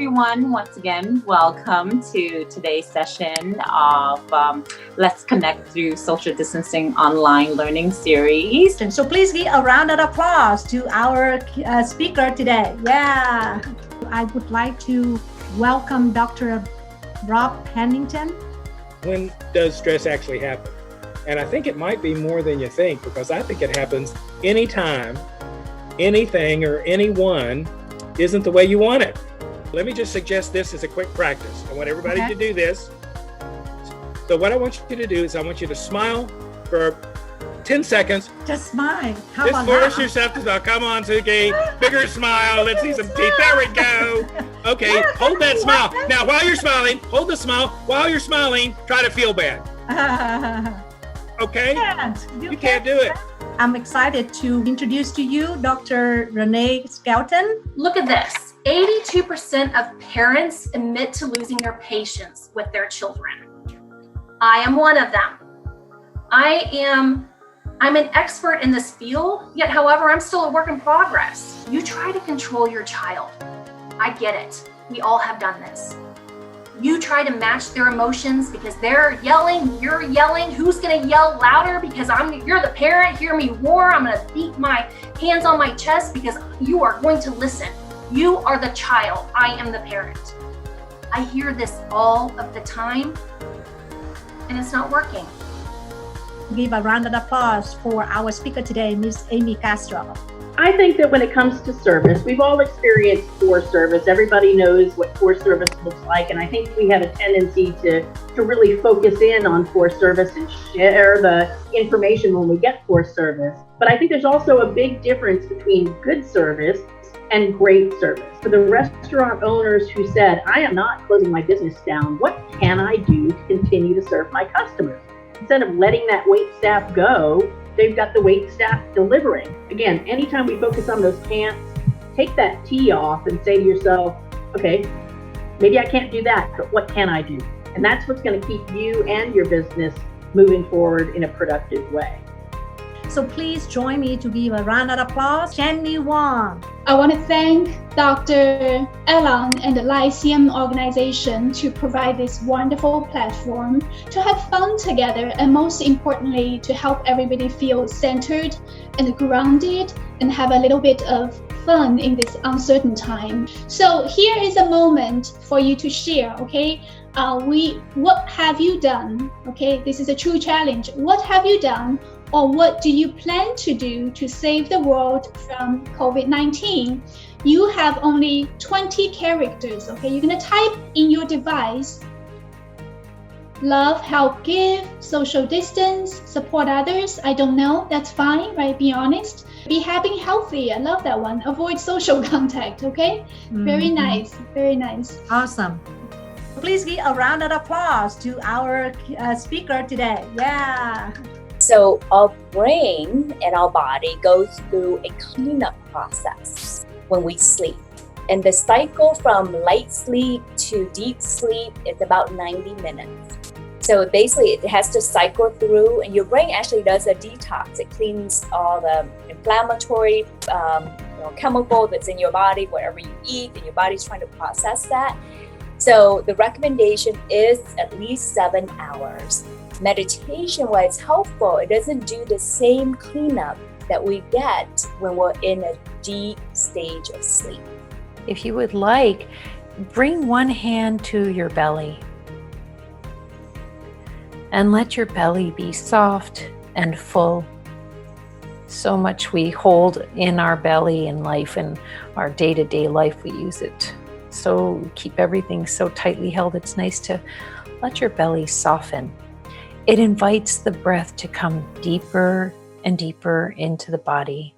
everyone. Once again, welcome to today's session of Let's Connect Through Social Distancing Online Learning Series. And so please give a round of applause to our speaker today. Yeah. I would like to welcome Dr. Rob Pennington. When does stress actually happen? And I think it might be more than you think, because I think it happens anytime anything or anyone isn't the way you want it. Let me just suggest this as a quick practice. I want everybody to do this. So what I want you to do is I want you to smile for 10 seconds. Just smile. How just about force that? yourself to smile. Come on, Suki. Bigger smile. Let's see some teeth. There we go. Okay, hold that smile. Now, while you're smiling, hold the smile. While you're smiling, try to feel bad. Okay? You can't do it. I'm excited to introduce to you Dr. Rene Skelton. Look at this. 82% of parents admit to losing their patience with their children. I am one of them. I'm an expert in this field, yet however, I'm still a work in progress. You try to control your child. I get it. We all have done this. You try to match their emotions because they're yelling, you're yelling. Who's gonna yell louder because you're the parent, hear me roar. I'm gonna beat my hands on my chest because you are going to listen. You are the child, I am the parent. I hear this all of the time and it's not working. Give a round of applause for our speaker today, Ms. P Castro. I think that when it comes to service, we've all experienced poor service. Everybody knows what poor service looks like. And I think we have a tendency to really focus in on poor service and share the information when we get poor service. But I think there's also a big difference between good service and great service. For the restaurant owners who said, I am not closing my business down, what can I do to continue to serve my customers? Instead of letting that wait staff go, they've got the wait staff delivering. Again, anytime we focus on those can'ts, take that T off and say to yourself, okay, maybe I can't do that, but what can I do? And that's what's going to keep you and your business moving forward in a productive way. So please join me to give a round of applause, Jenny Wang. I want to thank Dr. Ella and the Lyceum organization to provide this wonderful platform to have fun together, and most importantly, to help everybody feel centered and grounded and have a little bit of fun in this uncertain time. So here is a moment for you to share, okay? What have you done? Okay, this is a true challenge. What have you done? Or what do you plan to do to save the world from COVID-19? You have only 20 characters, okay? You're gonna type in your device, love, help, give, social distance, support others. I don't know, that's fine, right? Be honest. Be happy and healthy, I love that one. Avoid social contact, okay? Very nice, very nice. Awesome. Please give a round of applause to our speaker today. Yeah. So our brain and our body goes through a cleanup process when we sleep. And the cycle from light sleep to deep sleep is about 90 minutes. So basically it has to cycle through, and your brain actually does a detox. It cleans all the inflammatory chemical that's in your body, whatever you eat, and your body's trying to process that. So the recommendation is at least 7 hours. Meditation, while it's helpful, it doesn't do the same cleanup that we get when we're in a deep stage of sleep. If you would like, bring one hand to your belly and let your belly be soft and full. So much we hold in our belly in life, in our day-to-day life, we use it. So keep everything so tightly held. It's nice to let your belly soften. It invites the breath to come deeper and deeper into the body.